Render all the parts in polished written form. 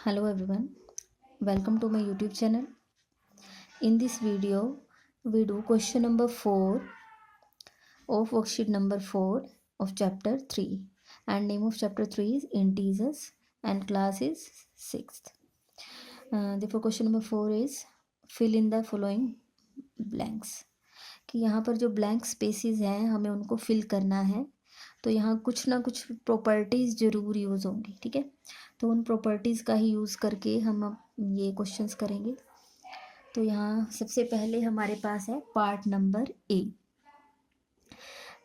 Hello everyone, welcome to my YouTube channel. In this video, we do question number 4 of worksheet number 4 of chapter 3, and name of chapter 3 is integers and class is 6th. Therefore question number 4 is fill in the following blanks. कि यहाँ पर जो blank spaces हैं हमें उनको fill करना है, तो यहाँ कुछ ना कुछ प्रॉपर्टीज़ ज़रूर यूज़ होंगी. ठीक है, तो उन प्रॉपर्टीज़ का ही यूज़ करके हम अब ये क्वेश्चंस करेंगे. तो यहाँ सबसे पहले हमारे पास है part number A,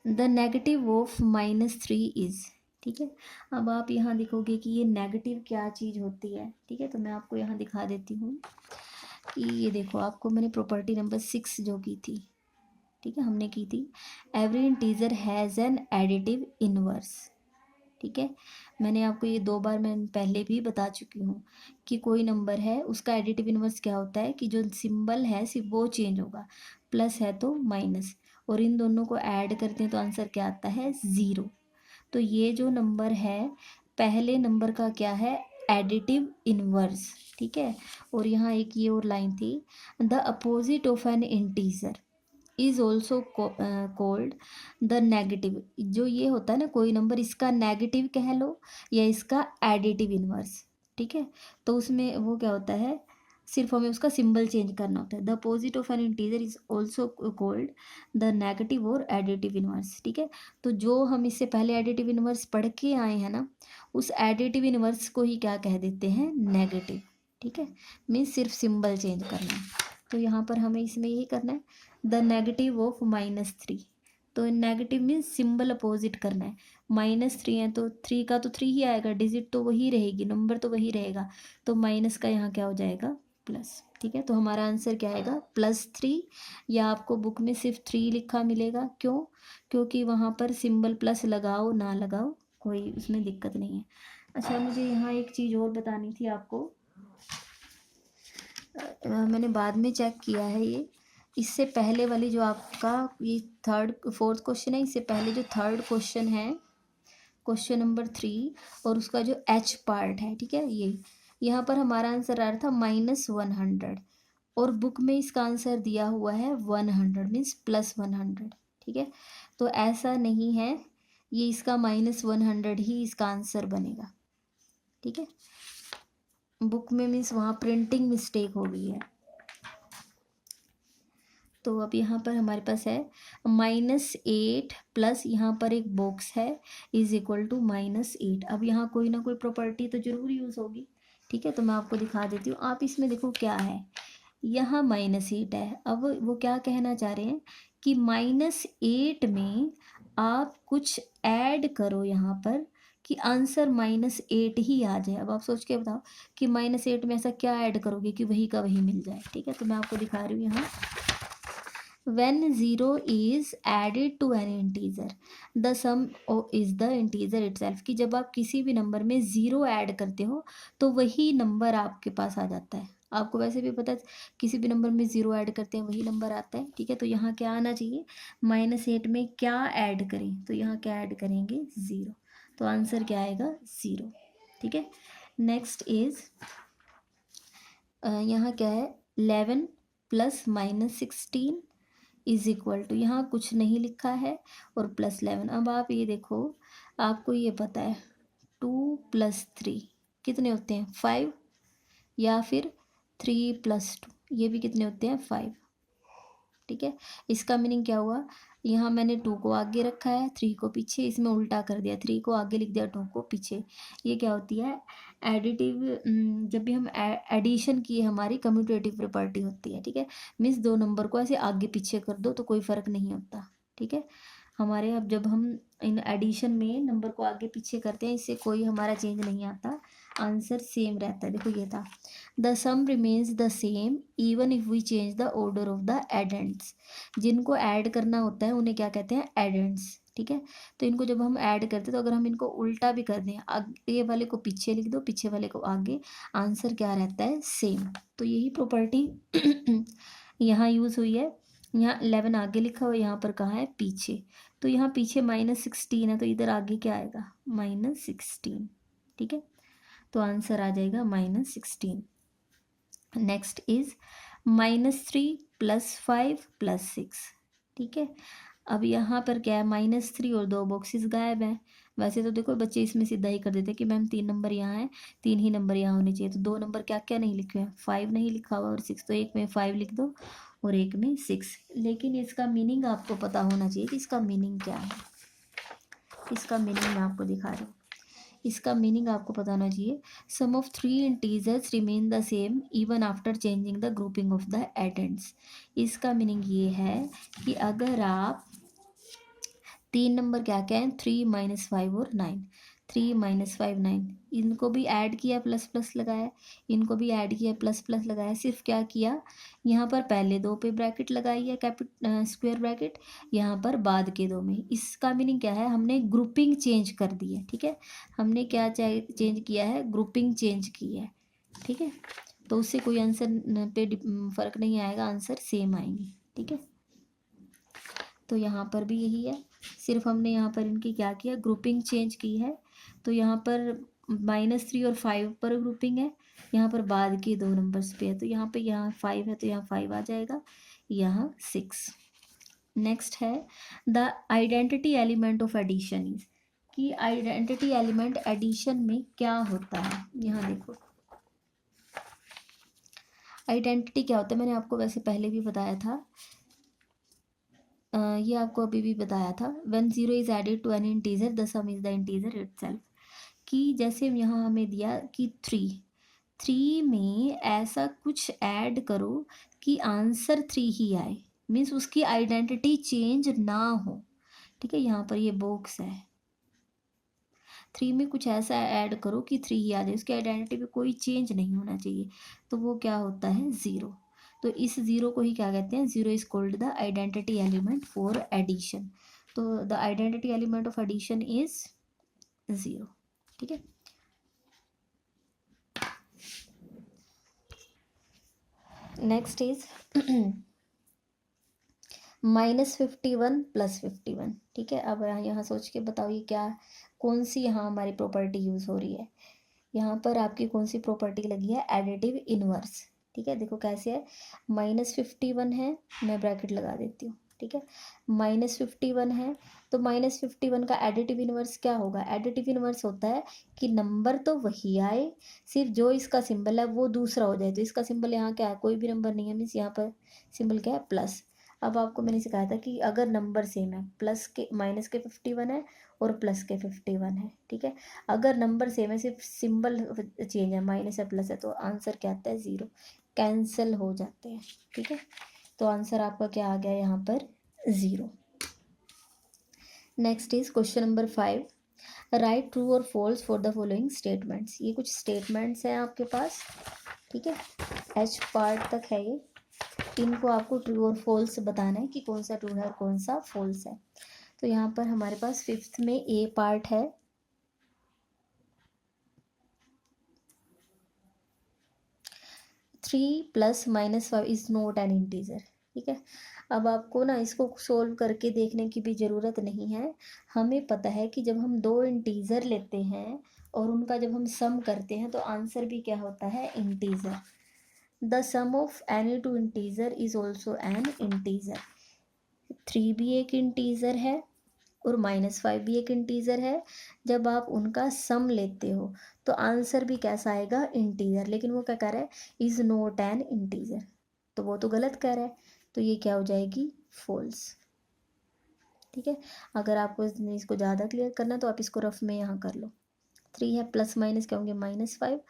the negative of -3 is. ठीक है, अब आप यहाँ देखोगे कि ये नेगेटिव क्या चीज़ होती है. ठीक है, तो मैं आपको यहाँ दिखा देती हूँ कि ये देखो, आपको मैंने प्रॉपर्टी नंबर 6 जो की थी, ठीक है, हमने की थी, every integer has an additive inverse. ठीक है, मैंने आपको ये 2 बार मैं पहले भी बता चुकी हूँ कि कोई नंबर है उसका एडिटिव इनवर्स क्या होता है कि जो सिंबल है सिर्फ वो चेंज होगा, प्लस है तो माइनस, और इन दोनों को ऐड करते हैं तो आंसर क्या आता है, 0. तो ये जो नंबर है पहले नंबर का क्या है, एडिटिव इनवर्स. ठीक है, और यहाँ एक ये और लाइन थी, the opposite of N integer is also cold the negative. जो ये होता है ना कोई नंबर, इसका नेगेटिव कह लो या इसका एडिटिव इनवर्स. ठीक है, तो उसमें वो क्या होता है, सिर्फ हमें उसका सिंबल चेंज करना होता है. The opposite of N integer is also cold the negative और एडिटिव इनवर्स. ठीक है, तो जो हम इससे पहले एडिटिव इनवर्स पढ़ के आए हैं ना, उस एडिटिव इनवर्स को ही क्या कह देते हैं, नेगेटिव. ठीक है, मीन्स सिर्फ सिंबल चेंज करना है. तो यहाँ पर हमें इसमें यही करना है, द नेगेटिव ऑफ -3. तो नेगेटिव मीन्स सिंबल अपोजिट करना है. -3 है तो 3 का तो 3 ही आएगा, डिजिट तो वही रहेगी, नंबर तो वही रहेगा, तो माइनस का यहाँ क्या हो जाएगा, प्लस. ठीक है, तो हमारा आंसर क्या आएगा, +3, या आपको बुक में सिर्फ 3 लिखा मिलेगा. क्यों, क्योंकि वहाँ पर सिंबल प्लस लगाओ ना लगाओ कोई उसमें दिक्कत नहीं है. अच्छा, मुझे यहाँ एक चीज़ और बतानी थी आपको, मैंने बाद में चेक किया है ये, इससे पहले वाली जो आपका ये 4th क्वेश्चन है, इससे पहले जो 3rd क्वेश्चन है, क्वेश्चन नंबर 3, और उसका जो एच पार्ट है, ठीक है, ये यहाँ पर हमारा आंसर आ रहा था -100, और बुक में इसका आंसर दिया हुआ है 100 मीन्स +100. ठीक है, तो ऐसा नहीं है, ये इसका -100 ही इसका आंसर बनेगा. ठीक है, बुक में मीन्स वहाँ प्रिंटिंग मिस्टेक हो गई है. तो अब यहाँ पर हमारे पास है -8 प्लस यहाँ पर एक बॉक्स है इज इक्वल टू -8. अब यहाँ कोई ना कोई प्रॉपर्टी तो जरूर यूज़ होगी. ठीक है, तो मैं आपको दिखा देती हूँ. आप इसमें देखो क्या है, यहाँ -8 है. अब वो क्या कहना चाह रहे हैं कि -8 में आप कुछ ऐड करो यहाँ पर कि आंसर -8 ही आ जाए. अब आप सोच के बताओ कि -8 में ऐसा क्या ऐड करोगे कि वही का वही मिल जाए. ठीक है, तो मैं आपको दिखा रही हूँ यहाँ, when 0 is added to an integer the sum is the integer itself. कि जब आप किसी भी नंबर में 0 ऐड करते हो तो वही नंबर आपके पास आ जाता है. आपको वैसे भी पता है किसी भी नंबर में 0 ऐड करते हैं वही नंबर आता है. ठीक है, तो यहाँ क्या आना चाहिए, -8 में क्या ऐड करें, तो यहाँ क्या ऐड करेंगे, 0. तो आंसर क्या आएगा, 0. ठीक है, नेक्स्ट इज यहाँ क्या है, 11 + -16 इज इक्वल टू, यहाँ कुछ नहीं लिखा है, और +11. अब आप ये देखो, आपको ये पता है 2 + 3 कितने होते हैं, 5, या फिर 3 + 2 ये भी कितने होते हैं, 5. ठीक है, इसका मीनिंग क्या हुआ, यहाँ मैंने 2 को आगे रखा है, 3 को पीछे, इसमें उल्टा कर दिया, 3 को आगे लिख दिया, 2 को पीछे. ये क्या होती है, एडिटिव. जब भी हम एडिशन की हमारी कम्यूटेटिव प्रॉपर्टी होती है. ठीक है, मीन्स 2 नंबर को ऐसे आगे पीछे कर दो तो कोई फ़र्क नहीं होता. ठीक है, हमारे अब जब हम इन एडिशन में नंबर को आगे पीछे करते हैं इससे कोई हमारा चेंज नहीं आता, आंसर सेम रहता है. देखो ये था, the sum remains the same even if we change the order of the addends. जिनको ऐड करना होता है उन्हें क्या कहते हैं, एडेंट्स. ठीक है, तो इनको जब हम ऐड करते हैं तो अगर हम इनको उल्टा भी कर दें, आगे वाले को पीछे लिख दो, पीछे वाले को आगे, आंसर क्या रहता है, सेम. तो यही प्रॉपर्टी यहाँ यूज़ हुई है. यहाँ 11 आगे लिखा हुआ, यहाँ पर कहाँ है, पीछे. तो यहाँ पीछे -16 है तो इधर आगे क्या आएगा, -16. ठीक है, तो आंसर आ जाएगा -16। Next is -3 + 5 + 6। ठीक है, अब यहाँ पर क्या है, -3 और 2 बॉक्सेस गायब हैं। वैसे तो देखो बच्चे इसमें सीधा ही कर देते हैं कि मैम 3 नंबर यहाँ है, 3 ही नंबर यहाँ होने चाहिए। तो 2 नंबर क्या क्या नहीं लिखे हैं, 5 नहीं लिखा हुआ और 6, तो एक में 5 लिख दो और एक में 6। लेकिन इसका मीनिंग आपको पता होना चाहिए कि इसका मीनिंग क्या है। इसका मीनिंग मैं आपको दिखा रही हूँ। इसका मीनिंग आपको पता होना चाहिए। Sum of 3 integers remain the same even after changing the grouping of the addends. इसका मीनिंग ये है कि अगर आप 3 नंबर क्या क्या है, 3 - 5 और 9, 3 - 5 9, इनको भी ऐड किया प्लस प्लस लगाया, इनको भी ऐड किया प्लस प्लस लगाया। सिर्फ क्या किया, यहाँ पर पहले 2 पे ब्रैकेट लगाई है स्क्वायर ब्रैकेट, यहाँ पर बाद के 2 में। इसका मीनिंग क्या है, हमने ग्रुपिंग चेंज कर दी है। ठीक है, हमने क्या चेंज किया है, ग्रुपिंग चेंज की है। ठीक है, तो उससे कोई आंसर पे फर्क नहीं आएगा, आंसर सेम आएंगे। ठीक है, तो यहाँ पर भी यही है, सिर्फ हमने यहाँ पर इनकी क्या किया, ग्रुपिंग चेंज की है। तो यहाँ पर -3 और 5 पर ग्रुपिंग है, यहाँ पर बाद के 2 नंबर्स पे है। तो यहाँ 5 है तो यहाँ 5 आ जाएगा, यहाँ 6। नेक्स्ट है the identity element of addition is, कि आइडेंटिटी एलिमेंट एडिशन में क्या होता है। यहाँ देखो आइडेंटिटी क्या होता है, मैंने आपको वैसे पहले भी बताया था, ये आपको अभी भी बताया था। When 0 is added to an integer the sum is the integer itself, कि जैसे यहाँ हमें दिया कि 3 में ऐसा कुछ ऐड करो कि आंसर 3 ही आए, मीन्स उसकी आइडेंटिटी चेंज ना हो। ठीक है, यहाँ पर ये बॉक्स है, 3 में कुछ ऐसा ऐड करो कि 3 ही आ जाए, उसकी आइडेंटिटी में कोई चेंज नहीं होना चाहिए। तो वो क्या होता है, 0। तो इस 0 को ही क्या कहते हैं, 0 is called the identity element for addition. तो the identity element of addition is 0। ठीक है, नेक्स्ट इज -51 + 51। ठीक है, अब यहाँ सोच के बताओ ये क्या, कौन सी यहाँ हमारी प्रॉपर्टी यूज़ हो रही है। यहाँ पर आपकी कौन सी प्रॉपर्टी लगी है, एडिटिव इनवर्स। ठीक है, देखो कैसे है, -51 है, मैं ब्रैकेट लगा देती हूँ। ठीक है, -51 है, तो -51 का एडिटिव इनवर्स क्या होगा, एडिटिव इनवर्स होता है कि नंबर तो वही आए, सिर्फ जो इसका सिंबल है वो दूसरा हो जाए। तो इसका सिंबल यहाँ क्या है, कोई भी नंबर नहीं है, मीन्स यहाँ पर सिंबल क्या है, प्लस। अब आपको मैंने सिखाया था कि अगर नंबर सेम है, प्लस के माइनस के 51 है और प्लस के 51 है। ठीक है, अगर नंबर सेम है, सिर्फ सिंबल चेंज है, माइनस है प्लस है, तो आंसर क्या आता है, 0, कैंसिल हो जाते हैं। ठीक है, तो आंसर आपका क्या आ गया यहाँ पर, 0। Next is question number 5, write true और false for the following statements. ये कुछ स्टेटमेंट्स हैं आपके पास। ठीक है, एच पार्ट तक है ये, इनको आपको ट्रू और फॉल्स बताना है कि कौन सा ट्रू है और कौन सा फॉल्स है। तो यहाँ पर हमारे पास 5th में ए पार्ट है, 3 + -5 इज नॉट एन इंटीजर। ठीक है, अब आपको ना इसको सोल्व करके देखने की भी ज़रूरत नहीं है, हमें पता है कि जब हम 2 इंटीजर लेते हैं और उनका जब हम सम करते हैं तो आंसर भी क्या होता है, integer. The sum of any 2 integer is also an integer. 3 भी एक इंटीजर है और -5 भी एक इंटीजर है। जब आप उनका सम लेते हो तो आंसर भी कैसा आएगा, इंटीजर। लेकिन वो क्या कह रहा है, इज नॉट एन इंटीजर, तो वो तो गलत कह रहा है, तो ये क्या हो जाएगी, फॉल्स। ठीक है, अगर आपको इसको ज़्यादा क्लियर करना है तो आप इसको रफ में यहाँ कर लो। 3 है, प्लस माइनस क्या होंगे, -5,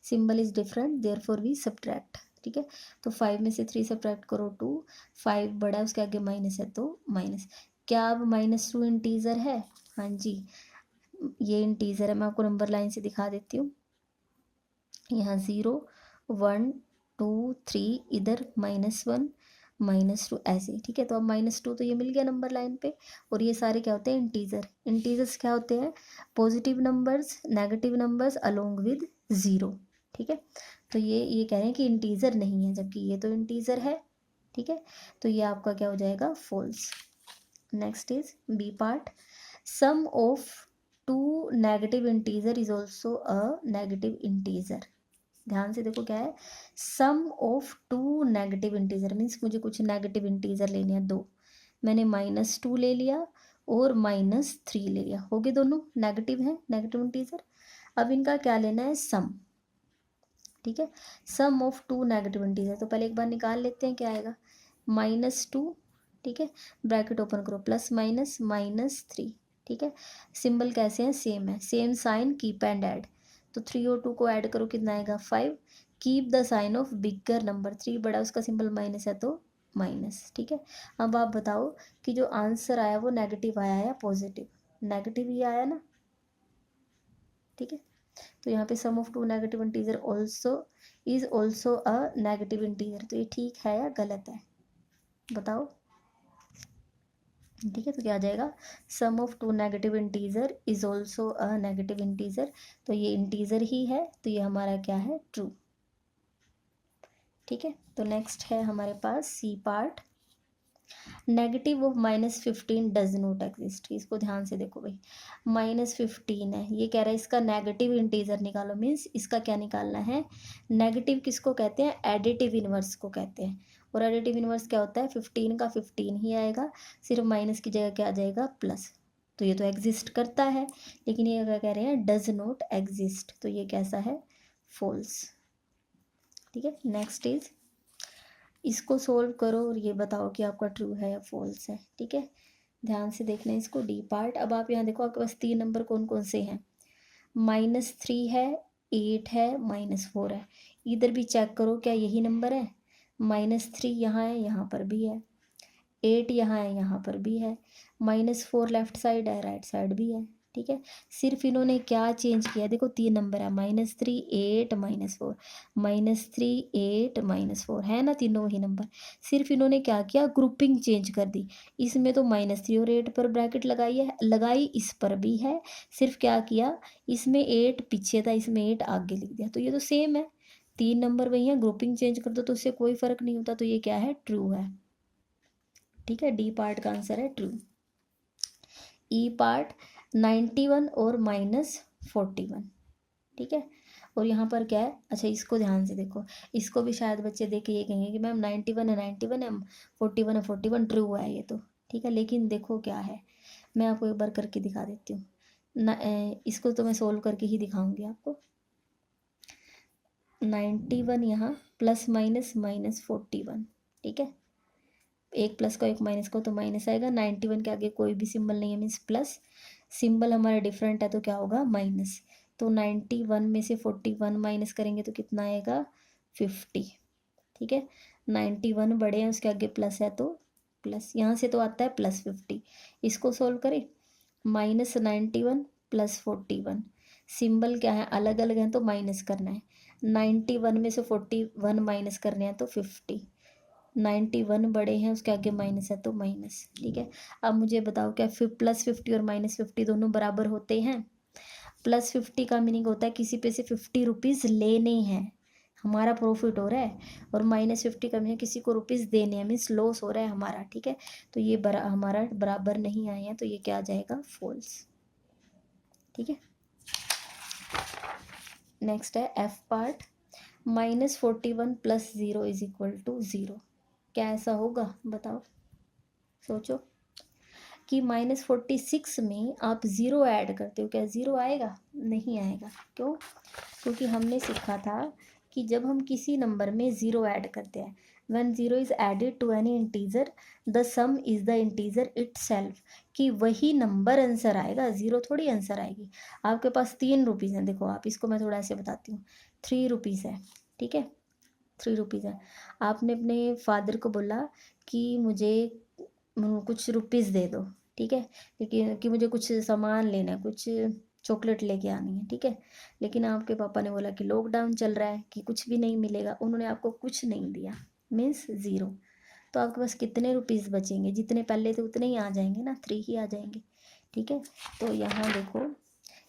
symbol is different therefore we subtract. ठीक है, तो 5 में से 3 सब्ट्रैक्ट करो 2, 5 बड़ा है उसके आगे माइनस है तो माइनस। क्या अब -2 इंटीजर है, हाँ जी ये इंटीजर है। मैं आपको नंबर लाइन से दिखा देती हूँ, यहाँ 0 1 2 3, इधर -1 -2 ऐसे। ठीक है, तो अब -2 तो ये मिल गया नंबर लाइन पे, और ये सारे क्या होते हैं, इंटीजर। इंटीजर्स क्या होते हैं, positive numbers, negative numbers along with 0। ठीक है, तो ये कह रहे हैं कि इंटीजर नहीं है, जबकि ये तो इंटीजर है। ठीक है, तो ये आपका क्या हो जाएगा, false. Next is B part, sum of two negative integer is also a negative integer. ध्यान से देखो क्या है, sum of two negative integer means मुझे कुछ नेगेटिव इंटीजर लेने हैं दो, मैंने -2 ले लिया और -3 ले लिया, हो गए दोनों नेगेटिव हैं, नेगेटिव इंटीजर। अब इनका क्या लेना है, सम। ठीक है, sum of two negative integer, तो पहले एक बार निकाल लेते हैं क्या आएगा, -2, ठीक है, ब्रैकेट ओपन करो, प्लस माइनस -3, ठीक है। सिंबल कैसे हैं, सेम है, same sign, keep and add, तो 3 और 2 को ऐड करो कितना आएगा 5, keep the sign of bigger number, 3 बड़ा उसका सिंबल माइनस है तो माइनस, ठीक है। अब आप बताओ कि जो आंसर आया वो नेगेटिव आया या पॉजिटिव, नेगेटिव ही आया ना, ठीक है। तो यहाँ पे sum of two negative integer also is also a negative integer, तो ये ठीक है या गलत है, बताओ। ठीक है, तो क्या आ जाएगा, sum of two negative integer is also a negative integer, तो ये इंटीजर ही है, तो ये हमारा क्या है, ट्रू। ठीक है, तो नेक्स्ट है हमारे पास C part, negative of -15 does not exist. इसको ध्यान से देखो भाई, -15 है, ये कह रहा है इसका नेगेटिव इंटीजर निकालो, मीन्स इसका क्या निकालना है, नेगेटिव किसको कहते हैं, एडिटिव इनवर्स को कहते हैं, और एडिटिव इनवर्स क्या होता है, 15 का 15 ही आएगा, सिर्फ माइनस की जगह क्या आ जाएगा, प्लस। तो ये तो एग्जिस्ट करता है, लेकिन ये क्या कह रहे हैं, डज नॉट एग्जिस्ट, तो ये कैसा है, फॉल्स। ठीक है, नेक्स्ट इज, इसको सोल्व करो और ये बताओ कि आपका ट्रू है या फॉल्स है। ठीक है, ध्यान से देखना है इसको, डी पार्ट। अब आप यहाँ देखो आपके पास 3 नंबर कौन कौन से हैं, -3 है, 8 है, -4 है, इधर भी चेक करो क्या यही नंबर है, -3 यहाँ है, यहाँ पर भी है, 8 यहाँ है, यहाँ पर भी है, -4 लेफ्ट साइड है, राइट साइड भी है। ठीक है, सिर्फ इन्होंने क्या चेंज किया, देखो 3 नंबर है, -3 8 -4, -3 8 -4 है ना, तीनों ही नंबर, सिर्फ इन्होंने क्या किया, ग्रुपिंग चेंज कर दी, इसमें तो -3 और 8 पर ब्रैकेट लगाई है, लगाई इस पर भी है, सिर्फ क्या किया, इसमें 8 पीछे था, इसमें 8 आगे लिख दिया, तो ये तो सेम है, 3 नंबर वही है, ग्रुपिंग चेंज कर दो तो उससे कोई फर्क नहीं होता, तो ये क्या है, ट्रू है। ठीक है, डी पार्ट का आंसर है ट्रू। ई पार्ट 91 और -41, ठीक है, और यहाँ पर क्या है, अच्छा इसको ध्यान से देखो, इसको भी शायद बच्चे देख के ये कहेंगे कि मैम 91 है 91 है, 41 है 41, ट्रू है ये तो, ठीक है, लेकिन देखो क्या है, मैं आपको एक बार करके दिखा देती हूँ इसको तो मैं सोल्व करके ही दिखाऊंगी आपको। 91 यहाँ प्लस माइनस -41, ठीक है, एक प्लस का एक माइनस को तो माइनस आएगा, 91 के आगे कोई भी सिंबल नहीं है मीन्स प्लस, सिंबल हमारा डिफरेंट है तो क्या होगा, माइनस, तो 91 में से 41 माइनस करेंगे तो कितना आएगा, 50। ठीक है, 91 बड़े हैं उसके आगे प्लस है तो प्लस, यहाँ से तो आता है +50, इसको सोल्व करें, -91 +41, सिंबल क्या है, अलग अलग हैं तो माइनस करना है, 91 में से 41 माइनस करने हैं तो 50, 91 बड़े हैं उसके आगे माइनस है तो माइनस। ठीक है, अब मुझे बताओ क्या +50 और -50 दोनों बराबर होते हैं, +50 का मीनिंग होता है किसी पे से 50 रुपीज़ लेने हैं, हमारा प्रॉफिट हो रहा है, और -50 का मीनिंग किसी को रुपीज़ देने हैं, मीन्स लॉस हो रहा है हमारा। ठीक है, तो ये हमारा बराबर नहीं आए हैं, तो ये क्या आ जाएगा, फॉल्स। ठीक है, नेक्स्ट है एफ पार्ट, -41 + 0 = 0, क्या ऐसा होगा, बताओ, सोचो कि -46 में आप 0 ऐड करते हो, क्या 0 आएगा, नहीं आएगा, क्यों, क्योंकि हमने सीखा था कि जब हम किसी नंबर में 0 ऐड करते हैं, when 0 is added to any integer the sum is the integer itself, कि वही नंबर आंसर आएगा, 0 थोड़ी आंसर आएगी। आपके पास 3 रुपीज़ हैं, देखो आप इसको मैं थोड़ा ऐसे बताती हूँ, 3 रुपीज़ है, ठीक है, 3 रुपीज़ है, आपने अपने फादर को बोला कि मुझे कुछ रुपीज़ दे दो, ठीक है, लेकिन कि मुझे कुछ सामान लेना है, कुछ चॉकलेट लेके आनी है, ठीक है, लेकिन आपके पापा ने बोला कि लॉकडाउन चल रहा है कि कुछ भी नहीं मिलेगा, उन्होंने आपको कुछ नहीं दिया, मीन्स 0, तो आपके पास कितने रुपीज़ बचेंगे, जितने पहले थे उतने ही आ जाएंगे ना, 3 ही आ जाएंगे। ठीक है, तो यहाँ देखो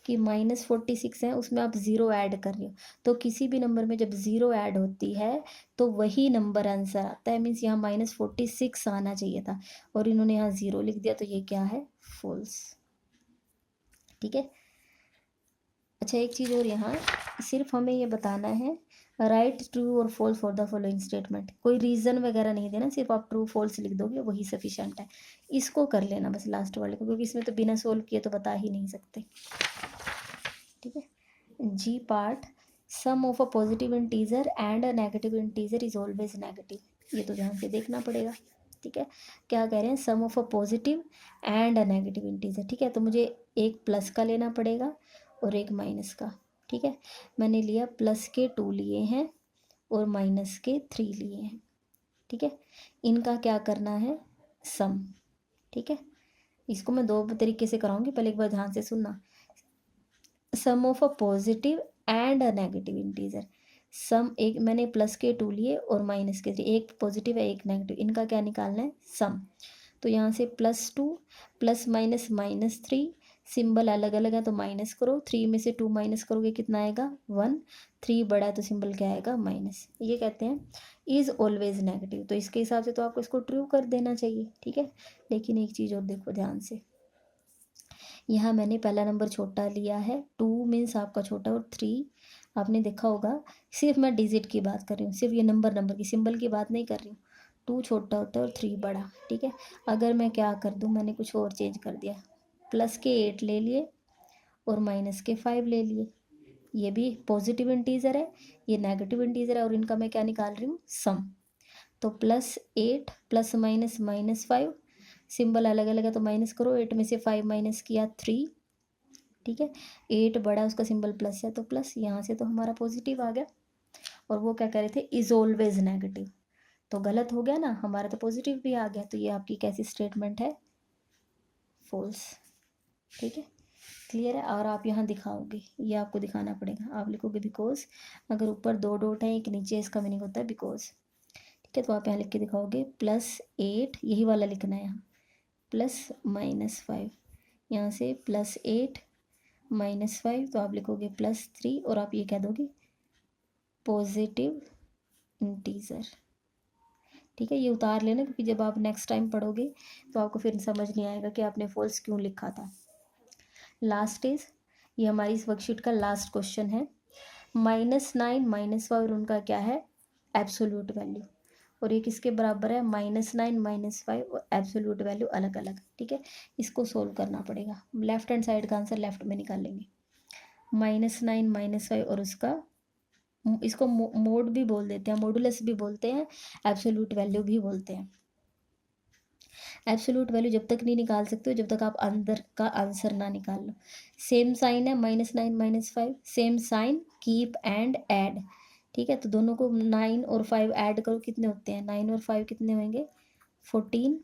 कि -46 है उसमें आप 0 ऐड कर रहे हो, तो किसी भी नंबर में जब 0 ऐड होती है तो वही नंबर आंसर आता है, मीन्स यहाँ -46 आना चाहिए था और इन्होंने यहाँ 0 लिख दिया, तो ये क्या है, फॉल्स। ठीक है, अच्छा, एक चीज़ और, यहाँ सिर्फ हमें ये बताना है राइट ट्रू और false for the following statement. कोई रीज़न वगैरह नहीं देना, सिर्फ आप ट्रू फॉल्स लिख दोगे वही सफिशेंट है। इसको कर लेना बस लास्ट वाले को, क्योंकि इसमें तो बिना सोल्व किए तो बता ही नहीं सकते। ठीक है। G part, sum of a positive integer and a negative integer is always negative. ये तो ध्यान से देखना पड़ेगा। ठीक है, क्या कह रहे हैं, sum of a positive and a negative integer. ठीक है, तो मुझे एक प्लस का लेना पड़ेगा और एक माइनस का। ठीक है, मैंने लिया प्लस के 2 लिए हैं और माइनस के 3 लिए हैं। ठीक है, इनका क्या करना है, सम। ठीक है, इसको मैं दो तरीके से कराऊंगी, पहले एक बार ध्यान से सुनना। Sum of a positive and a negative integer. Sum, एक मैंने प्लस के 2 लिए और माइनस के 3, एक पॉजिटिव है एक नेगेटिव, इनका क्या निकालना है, सम। तो यहाँ से +2 प्लस माइनस -3, सिंबल अलग अलग है तो माइनस करो, 3 में से 2 माइनस करोगे कितना आएगा, 1। 3 बड़ा है तो सिंबल क्या आएगा, माइनस। ये कहते हैं इज़ ऑलवेज नेगेटिव। तो इसके हिसाब से तो आपको इसको ट्रू कर देना चाहिए। ठीक है, लेकिन एक चीज़ और देखो ध्यान से, यहाँ मैंने पहला नंबर छोटा लिया है, 2 मीन्स आपका छोटा, और 3 आपने देखा होगा। सिर्फ मैं डिजिट की बात कर रही हूँ, सिर्फ ये नंबर की, सिंबल की बात नहीं कर रही हूँ। 2 छोटा होता है और 3 बड़ा। ठीक है, अगर मैं क्या कर दूँ, मैंने कुछ और चेंज कर दिया, प्लस के 8 ले लिए और माइनस के 5 ले लिए। ये भी पॉजिटिव इंटीजर है, ये नेगेटिव इंटीजर है, और इनका मैं क्या निकाल रही हूँ, सम। तो +8 प्लस माइनस -5, सिंबल अलग अलग है तो माइनस करो, 8 में से 5 माइनस किया 3। ठीक है, 8 बड़ा, उसका सिंबल प्लस है तो प्लस, यहाँ से तो हमारा पॉजिटिव आ गया। और वो क्या कह रहे थे, इज ऑलवेज नेगेटिव, तो गलत हो गया ना, हमारा तो पॉजिटिव भी आ गया। तो ये आपकी कैसी स्टेटमेंट है, फॉल्स। ठीक है, क्लियर है। और आप यहाँ दिखाओगे, ये आपको दिखाना पड़ेगा, आप लिखोगे बिकॉज, अगर ऊपर 2 डॉट है एक नीचे, इसका मीनिंग होता है बिकॉज। ठीक है, तो आप यहाँ लिख के दिखाओगे +8, यही वाला लिखना है यहाँ, प्लस -5, यहाँ से +8 -5, तो आप लिखोगे +3, और आप ये कह दोगे पॉजिटिव इंटीजर। ठीक है, ये उतार लेना, क्योंकि जब आप नेक्स्ट टाइम पढ़ोगे तो आपको फिर समझ नहीं आएगा कि आपने फॉल्स क्यों लिखा था। लास्ट इज, ये हमारी इस वर्कशीट का लास्ट क्वेश्चन है। -9 -5 और उनका क्या है, एब्सोल्यूट वैल्यू, और ये किसके बराबर है, -9 -5 और एब्सोल्यूट वैल्यू अलग अलग। ठीक है, इसको सोल्व करना पड़ेगा। लेफ्ट हैंड साइड का आंसर लेफ्ट में निकालेंगे। -9 -5 और उसका, इसको मोड भी बोल देते हैं, मॉडुलस भी बोलते हैं, एब्सोल्यूट वैल्यू भी बोलते हैं। एब्सोल्यूट वैल्यू जब तक नहीं निकाल सकते हो जब तक आप अंदर का आंसर ना निकाल लो। सेम साइन है, -9 -5, same sign, keep and add. ठीक है, तो दोनों को 9 और 5 ऐड करो, कितने होते हैं, 9 और 5 कितने होंगे, 14।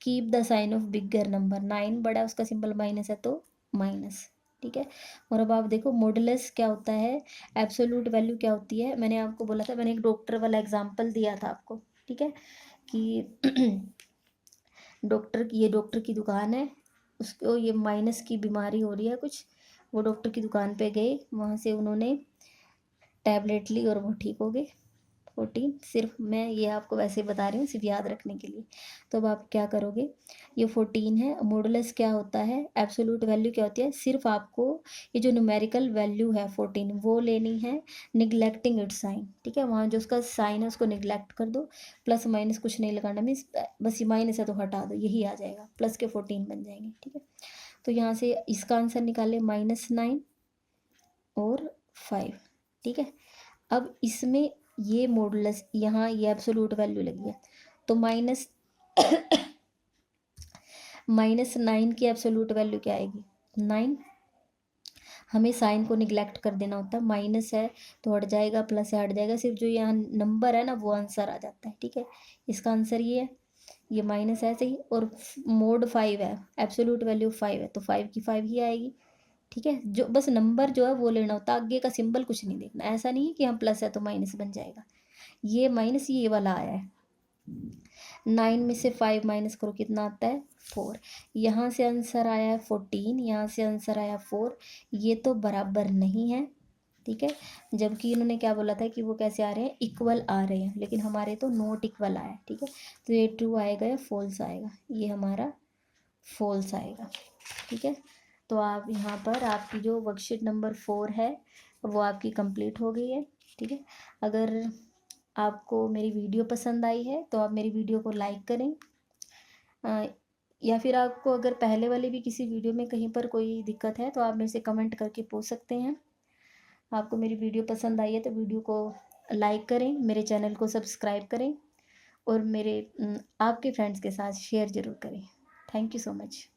Keep the sign of bigger number, 9 बड़ा, उसका सिंबल माइनस है तो माइनस। ठीक है, और अब आप देखो मॉडुलस क्या होता है, एब्सोल्यूट वैल्यू क्या होती है। मैंने आपको बोला था, मैंने एक डॉक्टर वाला एग्जाम्पल दिया था आपको। ठीक है, कि डॉक्टर की दुकान है, उसको ये माइनस की बीमारी हो रही है कुछ, वो डॉक्टर की दुकान पे गए, वहाँ से उन्होंने टैबलेट ली और वो ठीक हो गए। 14, सिर्फ मैं ये आपको वैसे बता रही हूँ सिर्फ याद रखने के लिए। तो अब आप क्या करोगे, ये 14 है, मॉडुलस क्या होता है, एब्सोल्यूट वैल्यू क्या होती है, सिर्फ आपको ये जो न्यूमेरिकल वैल्यू है 14 वो लेनी है, निगलेक्टिंग इट साइन। ठीक है, वहाँ जो उसका साइन है उसको निगलेक्ट कर दो, प्लस माइनस कुछ नहीं लगाना, मीन्स बस ये माइनस है तो हटा दो, यही आ जाएगा, प्लस के 14 बन जाएंगे। ठीक है, तो यहाँ से इसका आंसर निकाले -9 और 5। ठीक है, अब इसमें ये मॉडुलस, यहाँ ये एब्सोल्यूट वैल्यू लगी है, तो -9 की एब्सोल्यूट वैल्यू क्या आएगी, 9। हमें साइन को निगलेक्ट कर देना होता है, माइनस है तो हट जाएगा, प्लस है हट जाएगा, सिर्फ जो यहाँ नंबर है ना वो आंसर आ जाता है। ठीक है, इसका आंसर ये है, ये माइनस ऐसे ही, और मोड 5 है, एब्सोल्यूट वैल्यू 5 है तो 5 की 5 ही आएगी। ठीक है, जो बस नंबर जो है वो लेना होता है, आगे का सिंबल कुछ नहीं देखना, ऐसा नहीं है कि हम प्लस है तो माइनस बन जाएगा। ये माइनस ये वाला आया है, 9 में से 5 माइनस करो कितना आता है, 4। यहाँ से आंसर आया है 14, यहाँ से आंसर आया 4, ये तो बराबर नहीं है। ठीक है, जबकि इन्होंने क्या बोला था कि वो कैसे आ रहे हैं, इक्वल आ रहे हैं, लेकिन हमारे तो नॉट इक्वल आया। ठीक है, तो ये ट्रू आएगा या फॉल्स आएगा, ये हमारा फॉल्स आएगा। ठीक है, तो आप यहाँ पर आपकी जो वर्कशीट नंबर 4 है वो आपकी कंप्लीट हो गई है। ठीक है, अगर आपको मेरी वीडियो पसंद आई है तो आप मेरी वीडियो को लाइक करें, या फिर आपको अगर पहले वाली भी किसी वीडियो में कहीं पर कोई दिक्कत है तो आप मेरे से कमेंट करके पूछ सकते हैं। आपको मेरी वीडियो पसंद आई है तो वीडियो को लाइक करें, मेरे चैनल को सब्सक्राइब करें और मेरे आपके फ्रेंड्स के साथ शेयर ज़रूर करें। Thank you so much.